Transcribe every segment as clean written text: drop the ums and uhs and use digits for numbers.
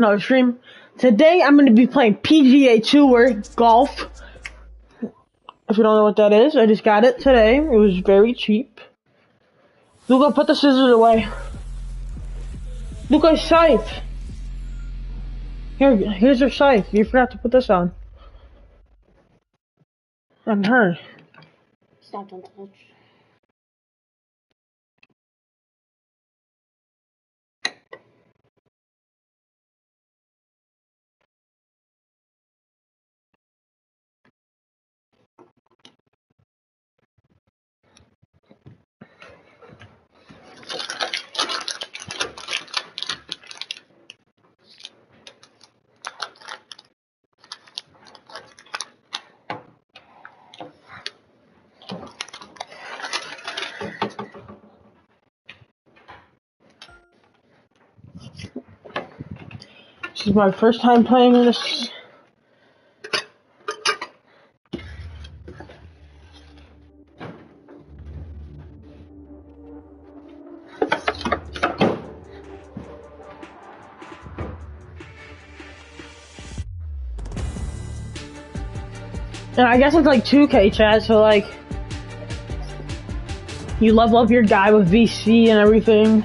No, stream. Today I'm going to be playing PGA Tour golf. If you don't know what that is, I just got it today. It was very cheap. Luca, put the scissors away. Luca, scythe. Here's your scythe. You forgot to put this on. On her. Stop, don't touch. This is my first time playing this. And I guess it's like 2K chat, so like you level up your guy with VC and everything.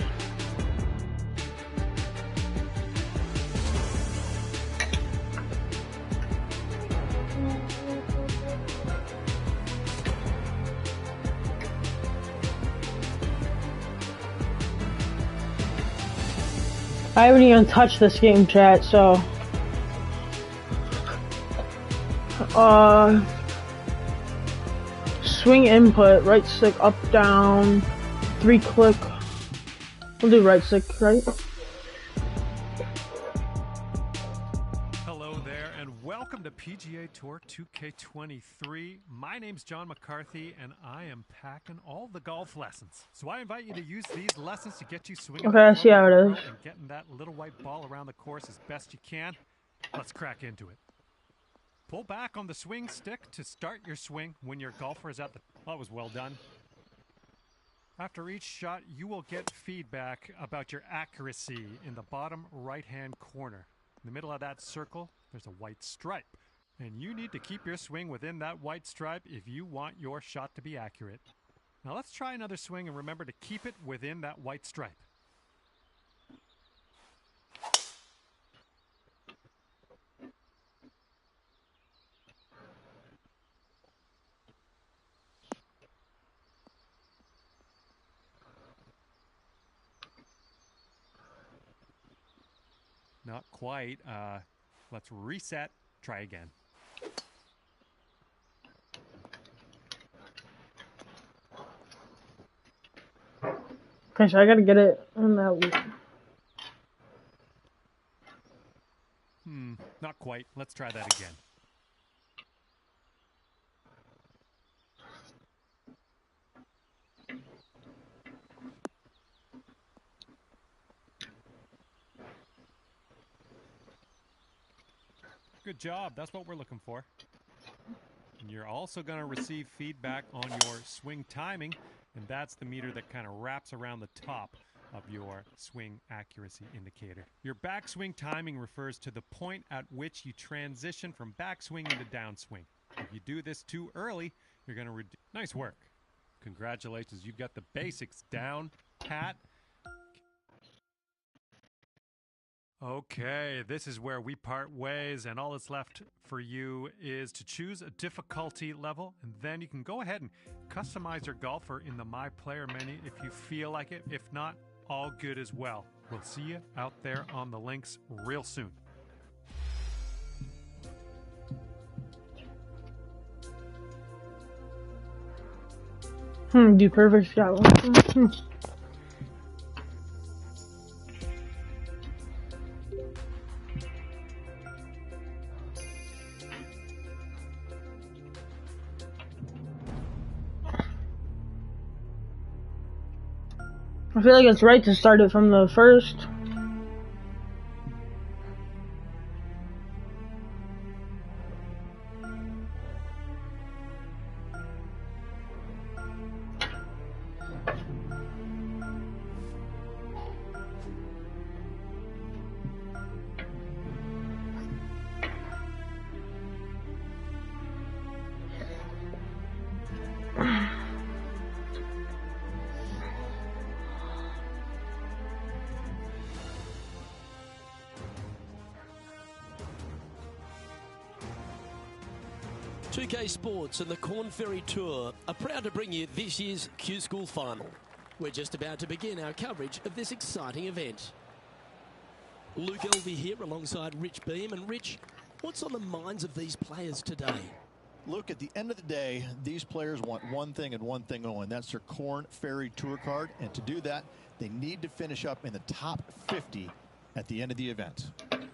I haven't even touched this game chat, so swing input, right stick up down, 3 click. We'll do right stick, right? Hello there and welcome to PGA Tour 2K23. My name's John McCarthy and I am packing all the golf lessons. So I invite you to use these lessons to get you swinging. Okay, I see how it is. And getting that little white ball around the course as best you can. Let's crack into it. Pull back on the swing stick to start your swing when your golfer is at the... That was well done. After each shot, you will get feedback about your accuracy in the bottom right-hand corner. In the middle of that circle, there's a white stripe. And you need to keep your swing within that white stripe if you want your shot to be accurate. Now let's try another swing and remember to keep it within that white stripe. Not quite. Let's reset. Try again. Okay, so I gotta get it in that. Not quite. Let's try that again. Good job. That's what we're looking for. And you're also going to receive feedback on your swing timing, and that's the meter that kind of wraps around the top of your swing accuracy indicator. Your backswing timing refers to the point at which you transition from backswing into downswing. If you do this too early, you're going to reduce. Nice work. Congratulations. You've got the basics down, pat. Okay, this is where we part ways, and all that's left for you is to choose a difficulty level, and then you can go ahead and customize your golfer in the My Player menu if you feel like it. If not, all good as well. We'll see you out there on the links real soon. Do perfect shot. I feel like it's right to start it from the first. 2K Sports and the Corn Ferry Tour are proud to bring you this year's Q School Final. We're just about to begin our coverage of this exciting event. Luke Elvey here alongside Rich Beam. And Rich, what's on the minds of these players today? Look, at the end of the day, these players want one thing and one thing only. That's their Corn Ferry Tour card. And to do that, they need to finish up in the top 50 at the end of the event.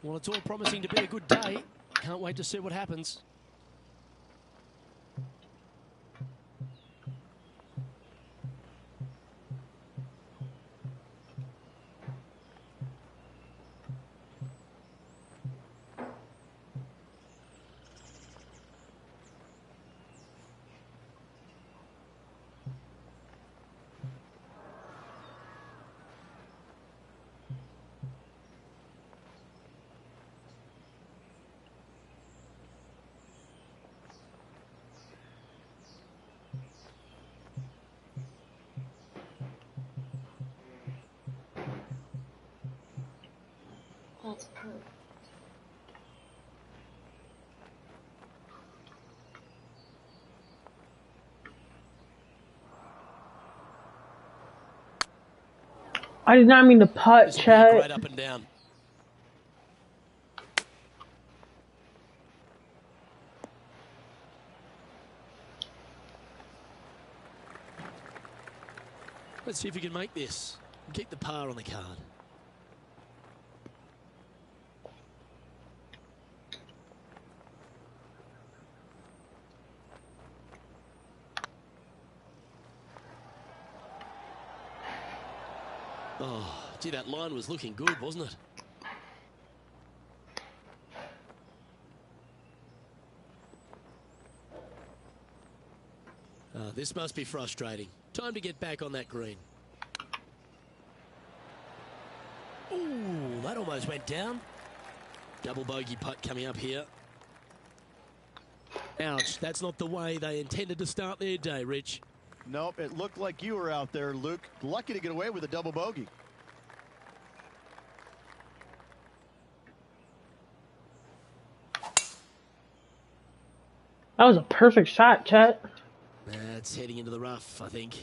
Well, it's all promising to be a good day. Can't wait to see what happens. That's perfect. I did not mean to putt, This will be chat. great up and down. Let's see if we can make this. Keep the par on the card. Oh, gee, that line was looking good, wasn't it? This must be frustrating. Time to get back on that green. Ooh, that almost went down. Double bogey putt coming up here. Ouch, that's not the way they intended to start their day, Rich. Nope, it looked like you were out there, Luke. Lucky to get away with a double bogey. That was a perfect shot, chat. That's heading into the rough, I think.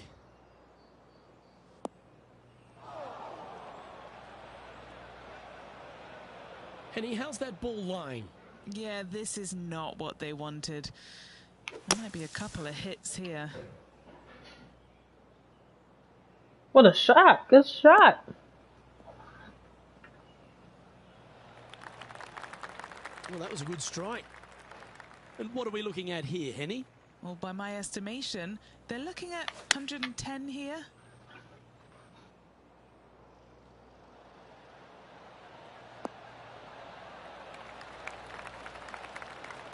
Henny, how's that ball lying? Yeah, this is not what they wanted. There might be a couple of hits here. What a shot. Good shot. Well, that was a good strike. And what are we looking at here, Henny? Well, by my estimation, they're looking at 110 here.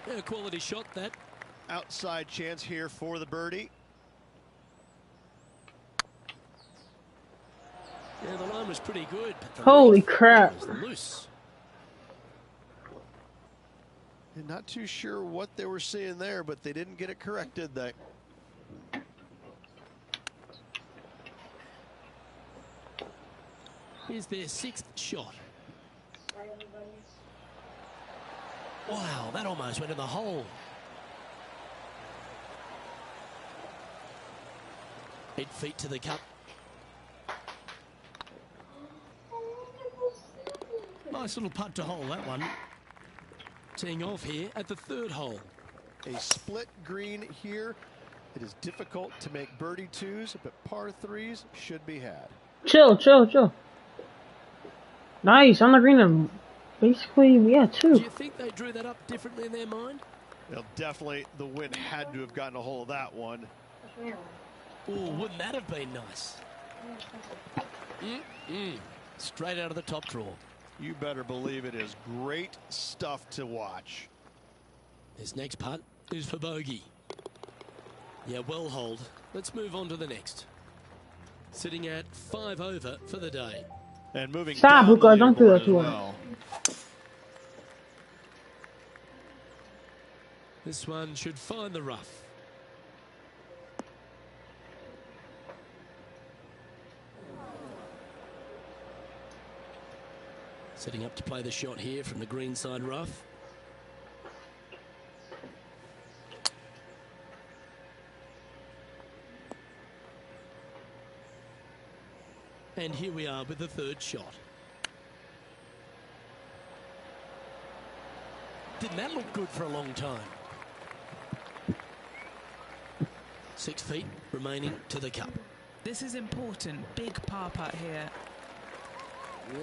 Yeah, quality shot, that. Outside chance here for the birdie. Yeah, the line was pretty good. But the Holy rough crap. was loose. And not too sure what they were seeing there, but they didn't get it correct, did they? Here's their sixth shot. Wow, that almost went in the hole. 8 feet to the cup. Nice little putt to hole, that one. Teeing off here at the third hole. A split green here. It is difficult to make birdie twos, but par threes should be had. Chill, chill, chill. Nice. On the green and basically, yeah, Do two. you think they drew that up differently in their mind? Well, definitely the wind had to have gotten a hold of that one. Oh, wouldn't that have been nice? Straight out of the top drawer. You better believe it is great stuff to watch. This next putt is for bogey. Yeah, well holed. Let's move on to the next. Sitting at 5 over for the day. And moving Stop, down the Luca, don't do that leaderboard to as him. well. This one should find the rough. Setting up to play the shot here from the greenside rough. And here we are with the third shot. Didn't that look good for a long time? 6 feet remaining to the cup. This is important. Big par putt here.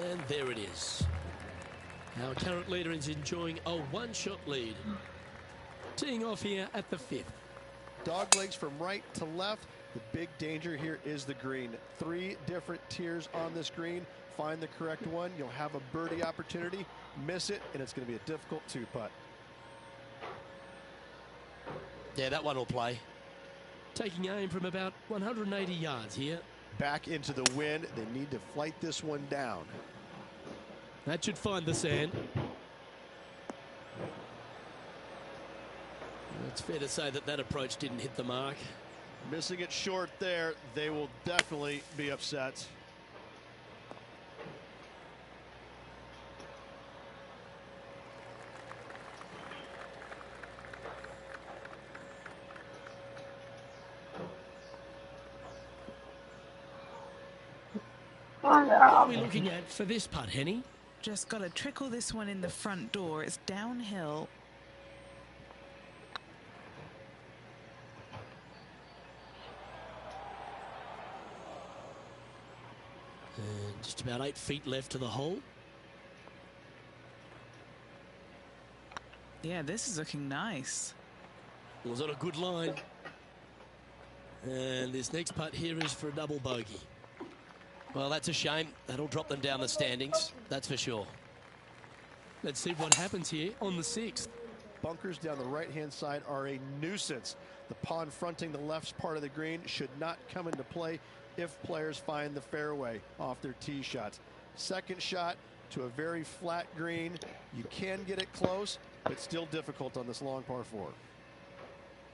And there it is. Our current leader is enjoying a one-shot lead. Teeing off here at the 5th. Dog legs from right to left. The big danger here is the green. 3 different tiers on this green. Find the correct one. You'll have a birdie opportunity. Miss it, and it's going to be a difficult 2-putt. Yeah, that one will play. Taking aim from about 180 yards here. Back into the wind. They need to flight this one down. That should find the sand. It's fair to say that that approach didn't hit the mark. Missing it short there. They will definitely be upset. What are we looking at for this putt, Henny? Just got to trickle this one in the front door. It's downhill. And just about 8 feet left to the hole. Yeah, this is looking nice. Was on a good line. And this next putt here is for a double bogey. Well, that's a shame. That'll drop them down the standings, that's for sure. Let's see what happens here on the 6th. Bunkers down the right-hand side are a nuisance. The pond fronting the left part of the green should not come into play if players find the fairway off their tee shots. Second shot to a very flat green. You can get it close, but still difficult on this long par 4.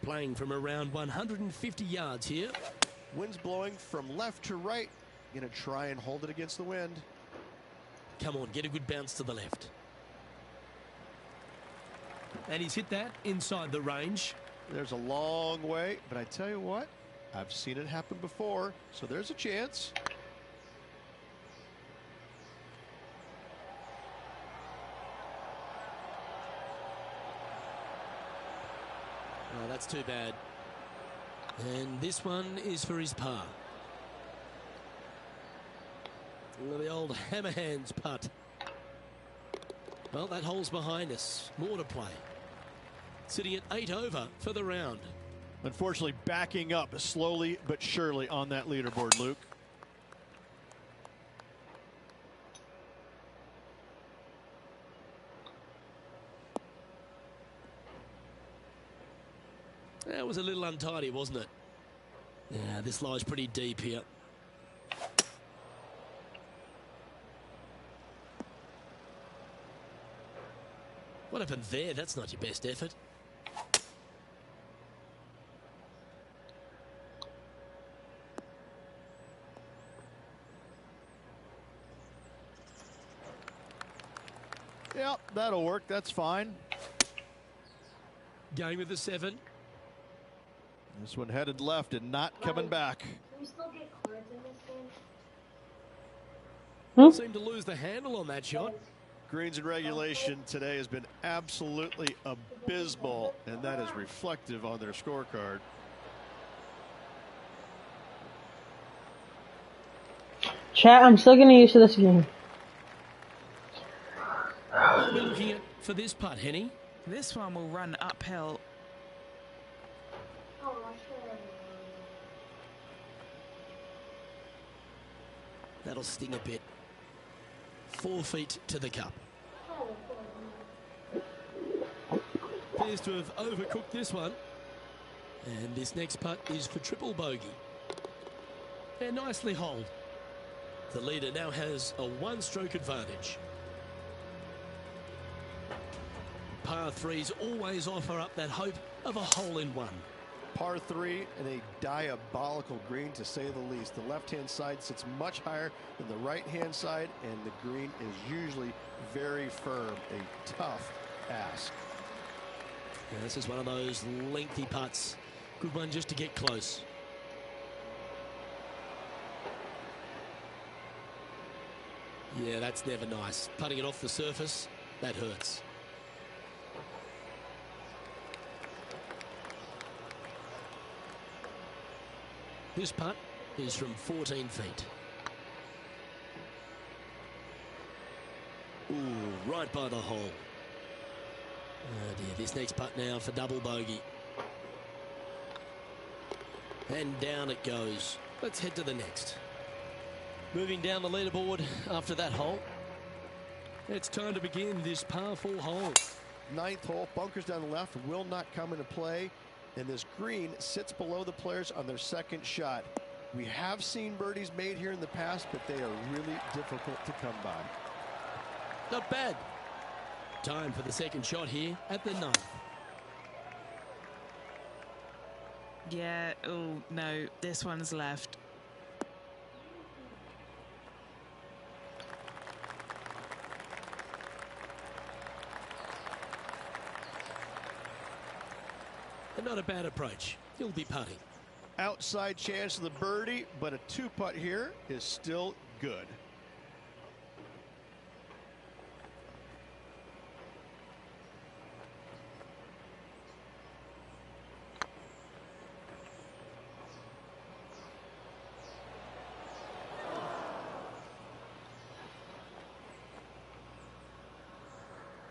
Playing from around 150 yards here. Wind's blowing from left to right. Going to try and hold it against the wind. Come on, get a good bounce to the left. And he's hit that inside the range. There's a long way, but I tell you what, I've seen it happen before, so there's a chance. Oh, that's too bad. And this one is for his par. The old hammer hands putt. Well, that hole's behind us. More to play. Sitting at 8 over for the round. Unfortunately, backing up slowly but surely on that leaderboard, Luke. That was a little untidy, wasn't it? Yeah, this lies pretty deep here. What happened there? That's not your best effort. Yep, that'll work. That's fine. Going with the 7. This one headed left and not coming back. Can we still get cards in this game? Seemed to lose the handle on that shot. Greens in regulation today has been absolutely abysmal, and that is reflective on their scorecard. Chat, I'm still getting used to this game. What are we looking at for this putt, Henny? This one will run uphill. Oh, I should. That'll sting a bit. 4 feet to the cup. Appears to have overcooked this one. And this next putt is for triple bogey. And nicely holed. The leader now has a 1-stroke advantage. Par 3s always offer up that hope of a hole-in-one. Par 3 and a diabolical green, to say the least. The left-hand side sits much higher than the right-hand side, and the green is usually very firm. A tough ask. Yeah, this is one of those lengthy putts. Good one just to get close. Yeah, that's never nice. Putting it off the surface, that hurts. This putt is from 14 feet. Ooh, right by the hole. Oh dear, this next putt now for double bogey. And down it goes. Let's head to the next. Moving down the leaderboard after that hole. It's time to begin this par 4 hole. 9th hole, bunkers down the left will not come into play, and this green sits below the players on their second shot. We have seen birdies made here in the past, but they are really difficult to come by. Not bad. Time for the second shot here at the 9th. Yeah, oh no, this one's left. And not a bad approach. He'll be putting. Outside chance of the birdie, but a 2-putt here is still good.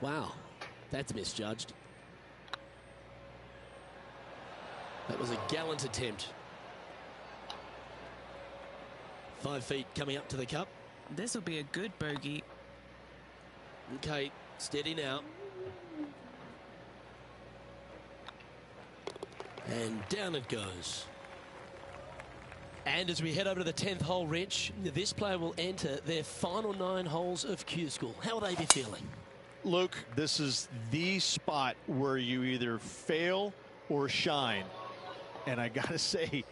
Wow, that's misjudged. That was a gallant attempt. 5 feet coming up to the cup. This will be a good bogey. Okay, steady now. And down it goes. And as we head over to the 10th hole, Rich, this player will enter their final 9 holes of Q School. How will they be feeling? Luke, this is the spot where you either fail or shine. And I got to say,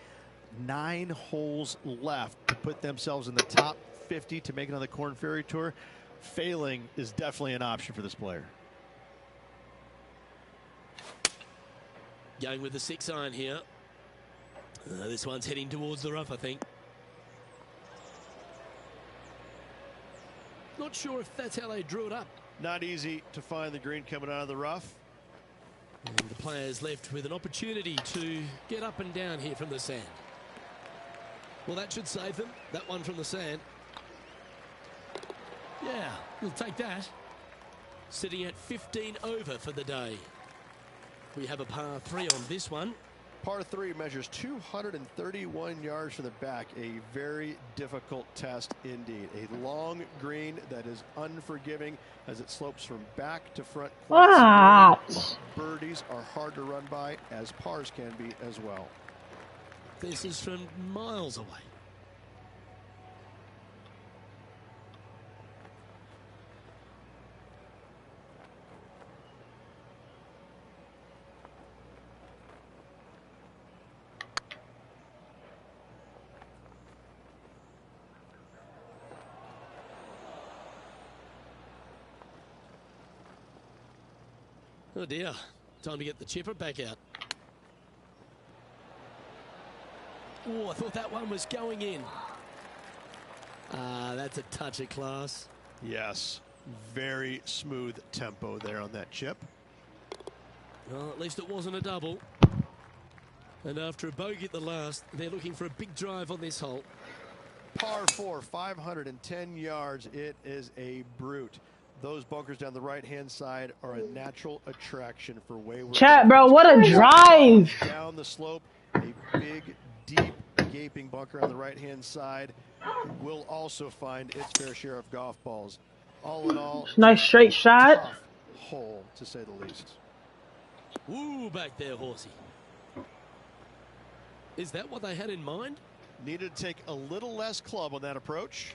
9 holes left to put themselves in the top 50 to make it on the Korn Ferry Tour. Failing is definitely an option for this player. Going with the 6-iron here. This one's heading towards the rough, I think. Not sure if that's how they drew it up. Not easy to find the green coming out of the rough. And the players left with an opportunity to get up and down here from the sand. Well, that should save them. That one from the sand. Yeah, we'll take that. Sitting at 15 over for the day. We have a par 3 on this one. Par 3 measures 231 yards from the back. A very difficult test indeed. A long green that is unforgiving as it slopes from back to front. What? Birdies are hard to run by, as pars can be as well. This is from miles away. Oh dear, time to get the chipper back out. Oh, I thought that one was going in. Ah, that's a touch of class. Yes, very smooth tempo there on that chip. Well, at least it wasn't a double. And after a bogey at the last, they're looking for a big drive on this hole. Par 4, 510 yards. It is a brute. Those bunkers down the right-hand side are a natural attraction for wayward. Chat, bro, what a drive! Down the slope, a big, deep, gaping bunker on the right-hand side will also find its fair share of golf balls. All in all, Nice straight shot. tough hole, to say the least. Ooh, back there, horsey. Is that what they had in mind? Needed to take a little less club on that approach.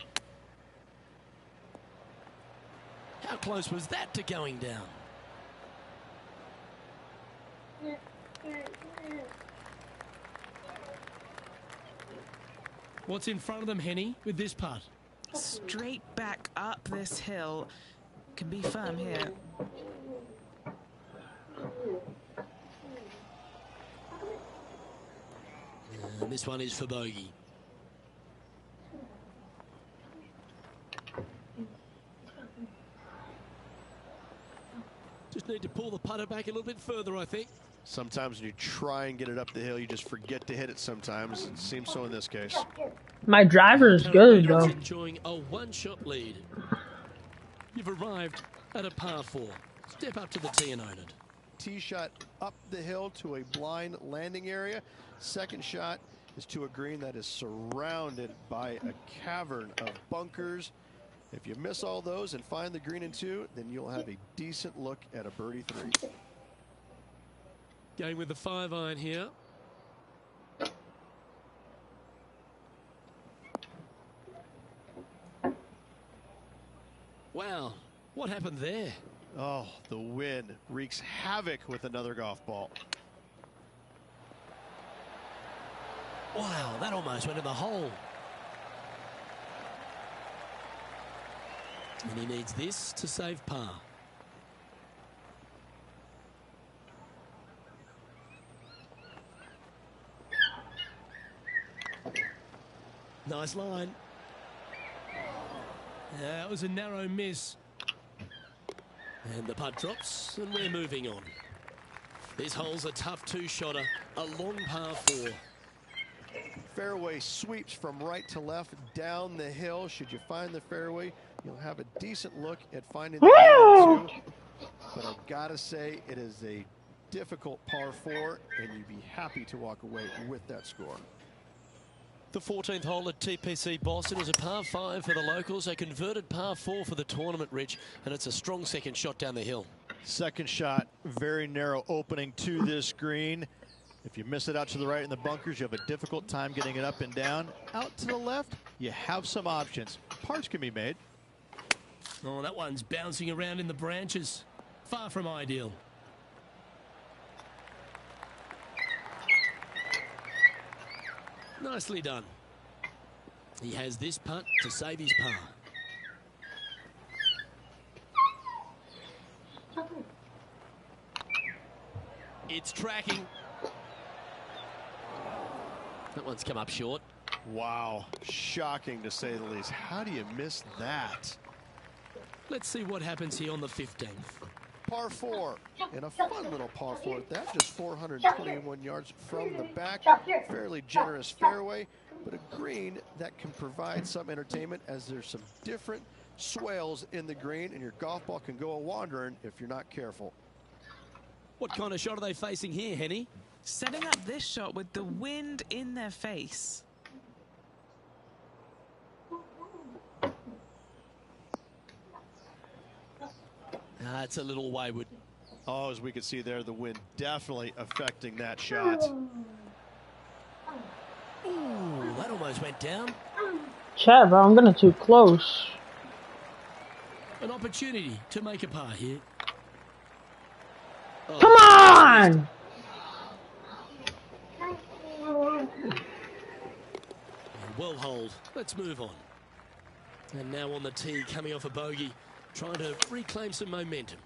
How close was that to going down? What's in front of them, Henny, with this putt? Straight back up this hill. Can be firm here. And this one is for bogey. Just need to pull the putter back a little bit further, I think. Sometimes when you try and get it up the hill, you just forget to hit it sometimes. It seems so in this case. My driver is good though. Enjoying a one-shot lead. You've arrived at a par 4. Step up to the tee and own it. Tee shot up the hill to a blind landing area. Second shot is to a green that is surrounded by a cavern of bunkers. If you miss all those and find the green in 2, then you'll have a decent look at a birdie 3. Going with the 5-iron here. Wow, what happened there? Oh, the wind wreaks havoc with another golf ball. Wow, that almost went in the hole. And he needs this to save par. Nice line. That was a narrow miss. And the putt drops, and we're moving on. This hole's a tough 2-shotter, a long par 4. Fairway sweeps from right to left down the hill. Should you find the fairway, you'll have a decent look at finding the green 2. But I've got to say, it is a difficult par 4, and you'd be happy to walk away with that score. The 14th hole at TPC Boston is a par 5 for the locals, a converted par 4 for the tournament, Rich, and it's a strong second shot down the hill. Second shot, very narrow opening to this green. If you miss it out to the right in the bunkers, you have a difficult time getting it up and down. Out to the left, you have some options. Pars can be made. Oh, that one's bouncing around in the branches. Far from ideal. Nicely done. He has this putt to save his par. It's tracking. That one's come up short. Wow, shocking to say the least. How do you miss that? Let's see what happens here on the 15th. Par 4, and a fun little par 4 at that, just 421 yards from the back. Fairly generous fairway, but a green that can provide some entertainment as there's some different swales in the green, and your golf ball can go a-wandering if you're not careful. What kind of shot are they facing here, Henny? Setting up this shot with the wind in their face. It's a little wayward. Oh, as we can see there, the wind definitely affecting that shot. Ooh, that almost went down. Chat, bro, I'm getting too close. An opportunity to make a par here. Oh, Come on! well hold. Let's move on. And now on the tee, coming off a bogey, trying to reclaim some momentum.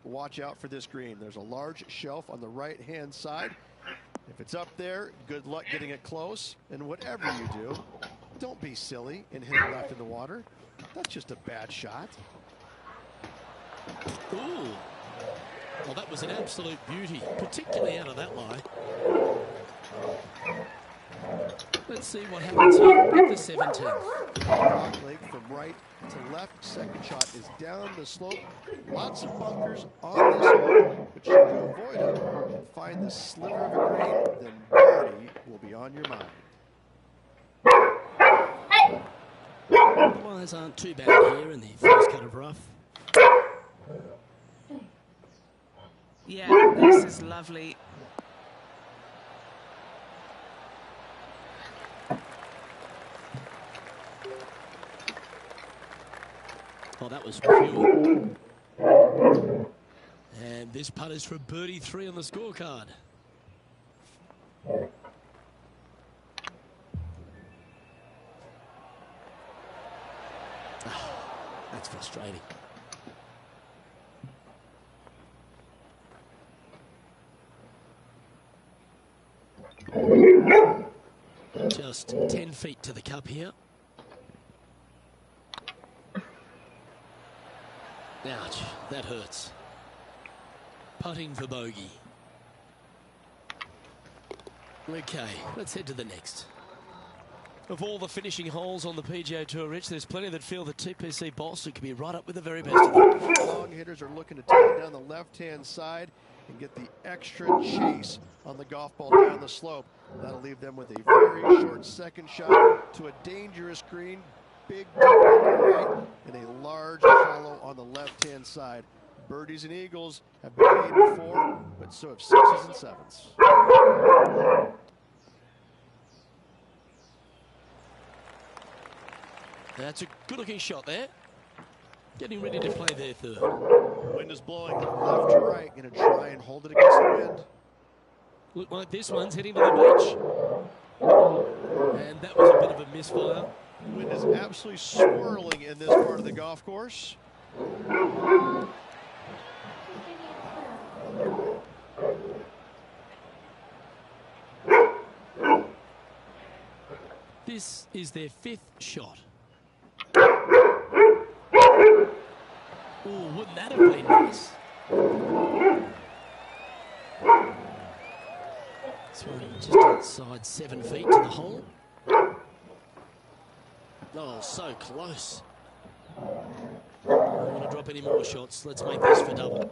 Watch out for this green. There's a large shelf on the right-hand side. If it's up there, good luck getting it close. And whatever you do, don't be silly and hit it left in the water. That's just a bad shot. Ooh. Well, that was an absolute beauty, particularly out of that lie. Let's see what happens here at the 17th. Rock Lake from right to left. Second shot is down the slope. Lots of bunkers on this hole, but should you avoid it and find the sliver of a green, then birdie will be on your mind. The lines aren't too bad here in the first cut of rough. Yeah, this is lovely. Oh, that was pure. And this putt is for birdie 3 on the scorecard. That's frustrating. Just 10 feet to the cup here. Ouch, that hurts. Putting for bogey. Okay, let's head to the next. Of all the finishing holes on the PGA Tour, Rich, there's plenty that feel that TPC Boston could be right up with the very best of them. Long hitters are looking to take it down the left-hand side and get the extra chase on the golf ball down the slope. That'll leave them with a very short second shot to a dangerous green, big deep on the right, and a large hollow on the left-hand side. Birdies and eagles have been made before, but so have sixes and sevens. That's a good-looking shot there. Getting ready to play their third. Wind is blowing left to right. Going to try and hold it against the wind. Look like this one's heading to the beach. And that was a bit of a misfire. Wind is absolutely swirling in this part of the golf course. This is their fifth shot. Oh, wouldn't that have been nice? Swinging just outside 7 feet to the hole. Oh, so close. I don't want to drop any more shots. Let's make this for double.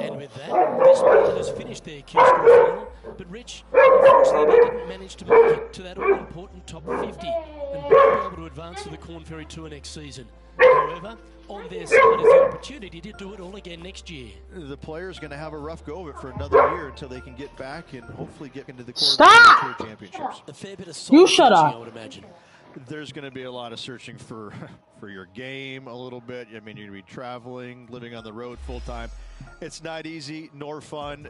And with that, this player has finished their Q School final. But Rich, unfortunately, they didn't manage to make it to that all-important top 50 and be able to advance to the Corn Ferry Tour next season. However, on their side is the opportunity to do it all again next year. The player's going to have a rough go of it for another year until they can get back and hopefully get into the Corn Ferry Tour Championships. A fair bit of You shut up. I would imagine. There's going to be a lot of searching for your game a little bit. I mean, you're going to be traveling, living on the road full time. It's not easy nor fun.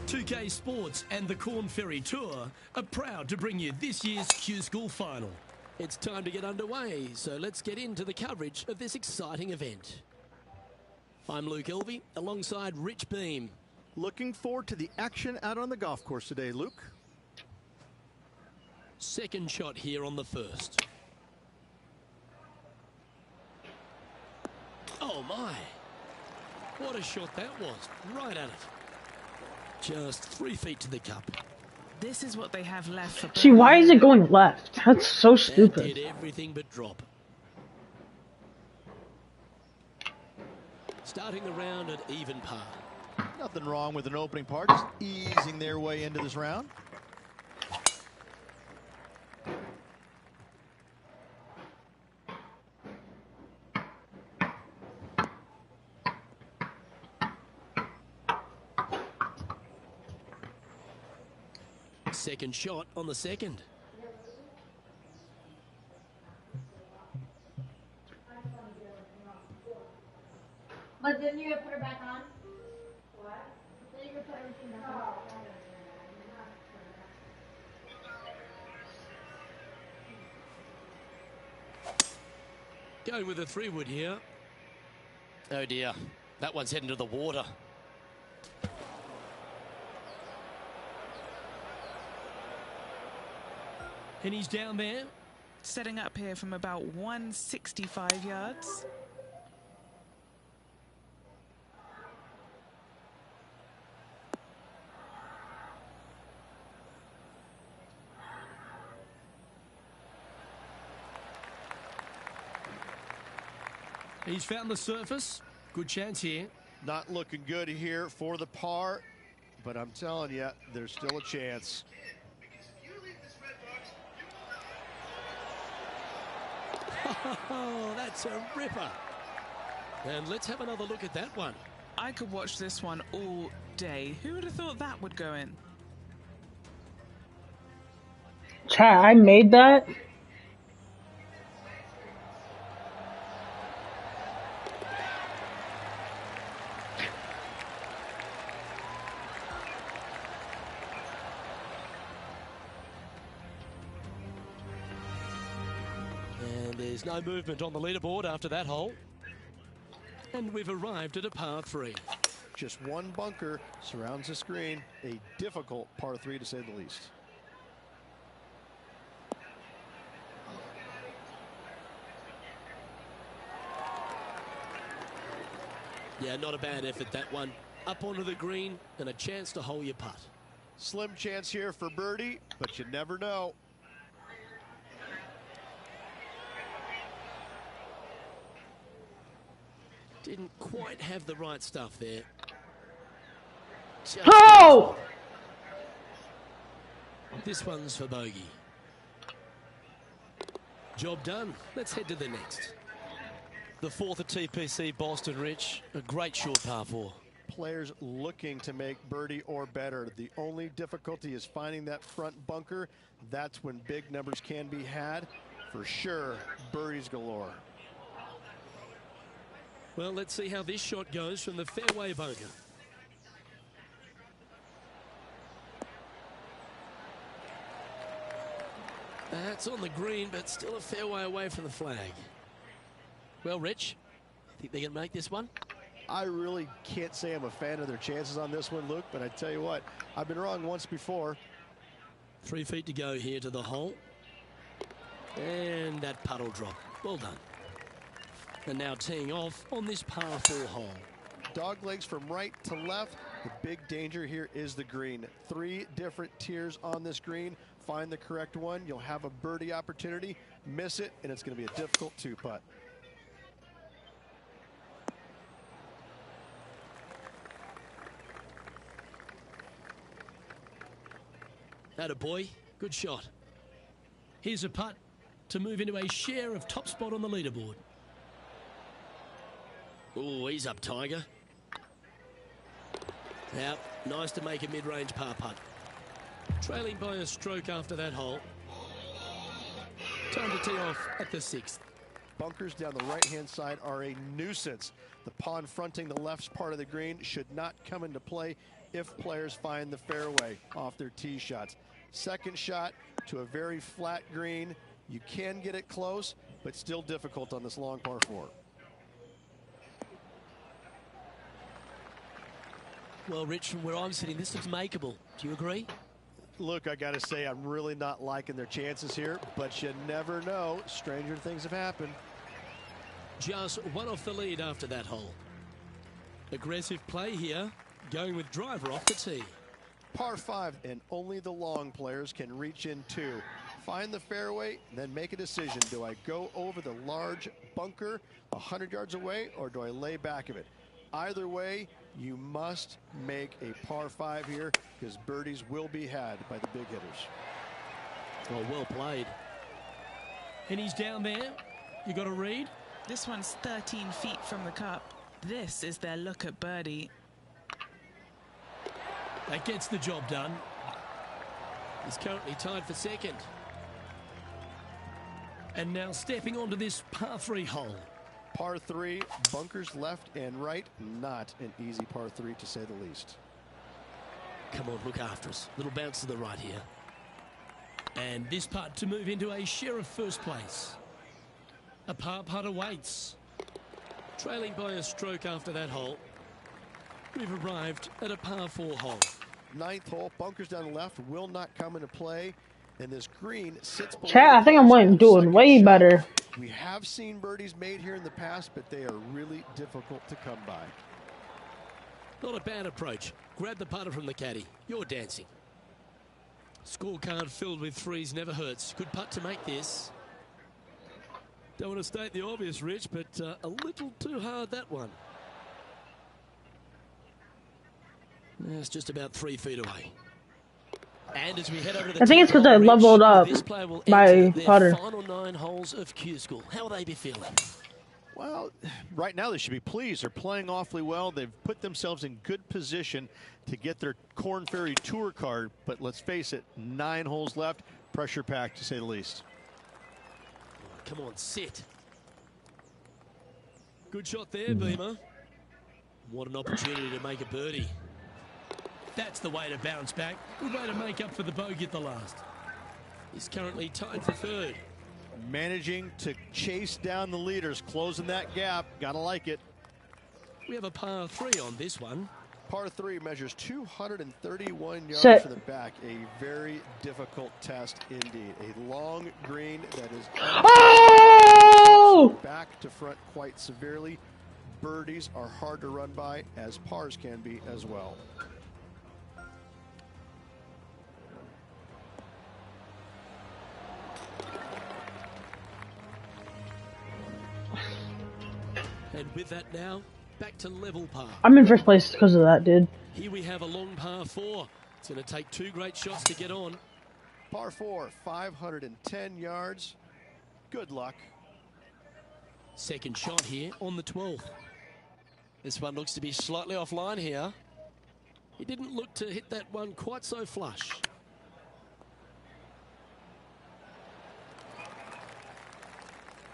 2K Sports and the Corn Ferry Tour are proud to bring you this year's Q School Final. It's time to get underway, so let's get into the coverage of this exciting event. I'm Luke Elvey, alongside Rich Beam. Looking forward to the action out on the golf course today, Luke. Second shot here on the first. Oh my! What a shot that was, right at it. Just 3 feet to the cup. This is what they have left for. See, why is it going left? That's so That stupid. did everything but drop. Starting the round at even par. Nothing wrong with an opening part, just easing their way into this round. Second shot on the second. But then you put it back on? What? Then you put everything back on? Going with a 3-wood here. Oh dear, that one's heading to the water. And he's down there. Setting up here from about 165 yards. He's found the surface. Good chance here. Not looking good here for the par, but I'm telling you, there's still a chance. Oh, that's a ripper. And let's have another look at that one. I could watch this one all day. Who would have thought that would go in? Chat, I made that. And there's no movement on the leaderboard after that hole. And we've arrived at a par 3. Just one bunker surrounds the screen. A difficult par 3 to say the least. Yeah, not a bad effort, that one. Up onto the green and a chance to hole your putt. Slim chance here for birdie, but you never know. Didn't quite have the right stuff there. Just Oh! This one's for bogey. Job done. Let's head to the next. The fourth at TPC Boston, Rich. A great short par 4. Players looking to make birdie or better. The only difficulty is finding that front bunker. That's when big numbers can be had. For sure, birdies galore. Well, let's see how this shot goes from the fairway bunker. That's on the green, but still a fair way away from the flag. Well, Rich, think they can make this one? I really can't say I'm a fan of their chances on this one, Luke, but I tell you what, I've been wrong once before. 3 feet to go here to the hole. And that puddle drop. Well done. And now teeing off on this par 4 hole. Dog legs from right to left. The big danger here is the green. 3 different tiers on this green. Find the correct one. You'll have a birdie opportunity. Miss it, and it's going to be a difficult 2-putt. Attaboy, good shot. Here's a putt to move into a share of top spot on the leaderboard. Oh, he's up, Tiger. Now, nice to make a mid-range par putt. Trailing by a stroke after that hole. Time to tee off at the 6th. Bunkers down the right-hand side are a nuisance. The pond fronting the left part of the green should not come into play if players find the fairway off their tee shots. Second shot to a very flat green. You can get it close, but still difficult on this long par 4. Well, Rich, from where I'm sitting, this looks makeable. Do you agree? Look, I got to say, I'm really not liking their chances here, but you never know. Stranger things have happened. Just one off the lead after that hole. Aggressive play here, going with driver off the tee. Par 5, and only the long players can reach in 2. Find the fairway, then make a decision. Do I go over the large bunker 100 yards away, or do I lay back of it? Either way, you must make a par 5 here, because birdies will be had by the big hitters. Oh, well played. And he's down there. You got a read? This one's 13 feet from the cup. This is their look at birdie. That gets the job done. He's currently tied for second. And now stepping onto this par 3 hole. Par 3, bunkers left and right. Not an easy par 3, to say the least. Come on, look after us. Little bounce to the right here. And this putt to move into a share of first place. A par putt awaits. Trailing by a stroke after that hole. We've arrived at a par 4 hole. 9th hole, bunkers down the left will not come into play. And this green sits below. Chat, I think I'm doing way better. We have seen birdies made here in the past, but they are really difficult to come by. Not a bad approach. Grab the putter from the caddy. You're dancing. Scorecard filled with threes never hurts. Good putt to make this. Don't want to state the obvious, Rich, but a little too hard, that one. It's just about 3 feet away. And as we head over to the I think it's because I leveled up my putter. Final 9 holes of Q School. How will they be feeling? Well, right now they should be pleased. They're playing awfully well. They've put themselves in good position to get their Korn Ferry Tour card. But let's face it, 9 holes left. Pressure packed, to say the least. Come on, sit. Good shot there, Beamer. What an opportunity to make a birdie. That's the way to bounce back. Good way to make up for the bogey at the last. He's currently tied for 3rd. Managing to chase down the leaders, closing that gap. Gotta like it. We have a par 3 on this one. Par 3 measures 231 yards Set. for the back. A very difficult test indeed. A long green that is Oh! back to front quite severely. Birdies are hard to run by, as pars can be as well. And with that now, back to level par. I'm in first place because of that, dude. Here we have a long par 4. It's going to take 2 great shots to get on. Par 4, 510 yards. Good luck. Second shot here on the 12th. This one looks to be slightly offline here. He didn't look to hit that one quite so flush.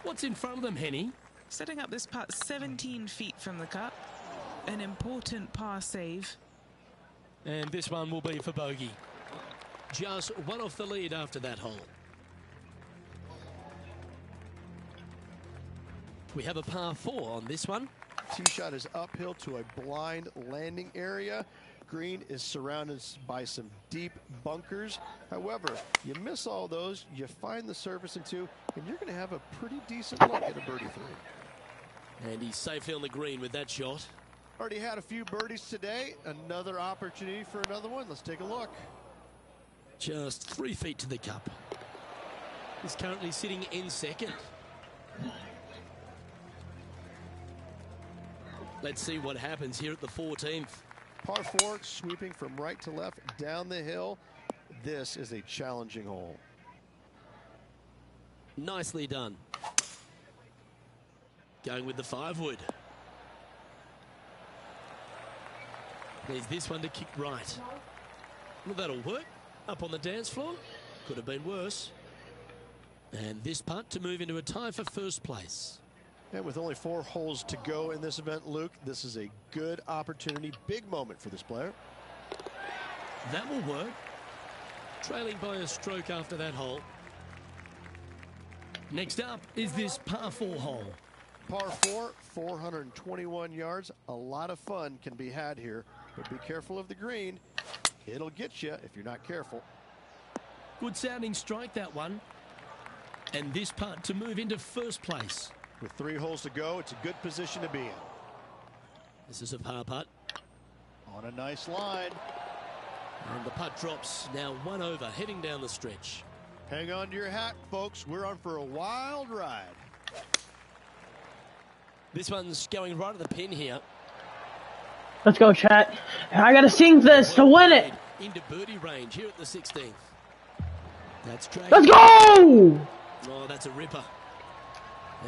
What's in front of them, Henny? Setting up this putt 17 feet from the cup. An important par save. And this one will be for bogey. Just one off the lead after that hole. We have a par 4 on this one. Tee shot is uphill to a blind landing area. Green is surrounded by some deep bunkers. However, you miss all those, you find the surface in 2, and you're going to have a pretty decent look at a birdie 3. And he's safely on the green with that shot. Already had a few birdies today. Another opportunity for another one. Let's take a look. Just 3 feet to the cup. He's currently sitting in second. Let's see what happens here at the 14th. Par 4, sweeping from right to left down the hill. This is a challenging hole. Nicely done. Going with the 5-wood. There's this one to kick right. Well, that'll work. Up on the dance floor. Could have been worse. And this putt to move into a tie for first place. And with only 4 holes to go in this event, Luke, this is a good opportunity, big moment for this player. That will work. Trailing by a stroke after that hole. Next up is this par 4 hole. Par 4, 421 yards. A lot of fun can be had here, but be careful of the green. It'll get you if you're not careful. Good sounding strike, that one. And this putt to move into first place. With 3 holes to go, it's a good position to be in. This is a par putt. On a nice line. And the putt drops now 1 over, heading down the stretch. Hang on to your hat, folks. We're on for a wild ride. This one's going right at the pin here. Let's go, chat. I gotta sink this to win it. Into birdie range here at the 16th. That's dragged. Let's go! Oh, that's a ripper.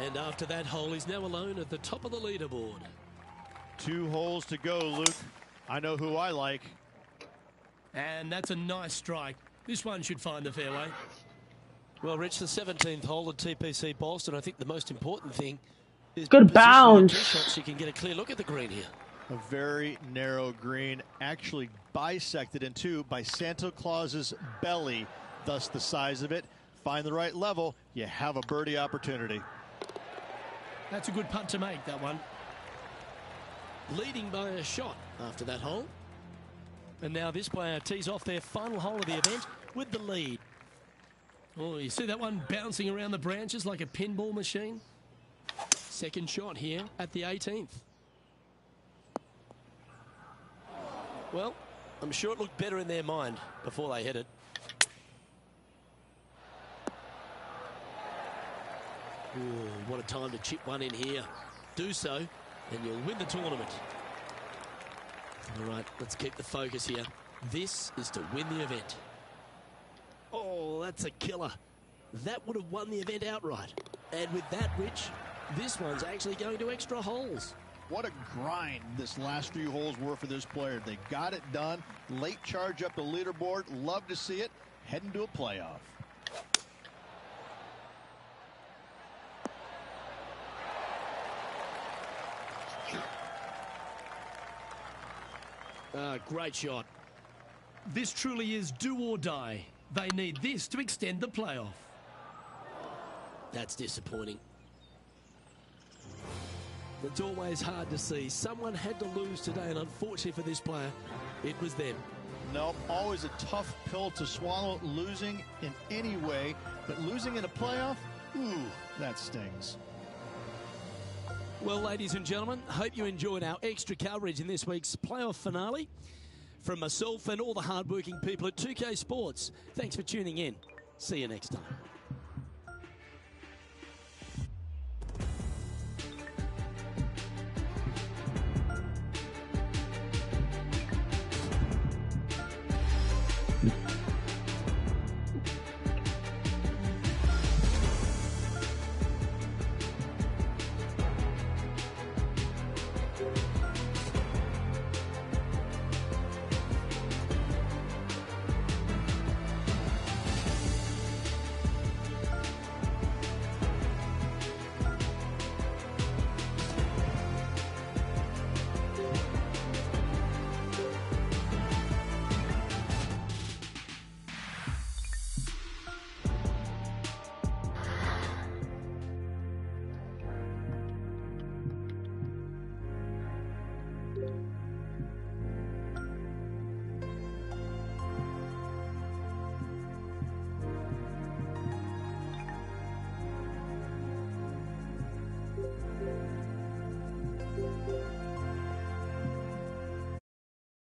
And after that hole, he's now alone at the top of the leaderboard. 2 holes to go, Luke. I know who I like. And that's a nice strike. This one should find the fairway. Well, Rich, the 17th hole at TPC Boston. I think the most important thing is good bounce. So you can get a clear look at the green here. A very narrow green, actually bisected in 2 by Santa Claus's belly, thus the size of it. Find the right level, you have a birdie opportunity. That's a good putt to make, that one. Leading by a shot after that hole. And now this player tees off their final hole of the event with the lead. Oh, you see that one bouncing around the branches like a pinball machine? Second shot here at the 18th. Well, I'm sure it looked better in their mind before they hit it. Ooh, what a time to chip one in here. Do so, and you'll win the tournament. All right, let's keep the focus here. This is to win the event. Oh, that's a killer. That would have won the event outright. And with that, Rich, this one's actually going to extra holes. What a grind this last few holes were for this player. They got it done. Late charge up the leaderboard. Love to see it. Heading to a playoff. Great shot. This truly is do or die. They need this to extend the playoff. That's disappointing. It's always hard to see. Someone had to lose today, and unfortunately for this player, it was them. Nope, always a tough pill to swallow, losing in any way, but losing in a playoff, ooh, that stings. Well, ladies and gentlemen, hope you enjoyed our extra coverage in this week's playoff finale. From myself and all the hardworking people at 2K Sports, thanks for tuning in. See you next time.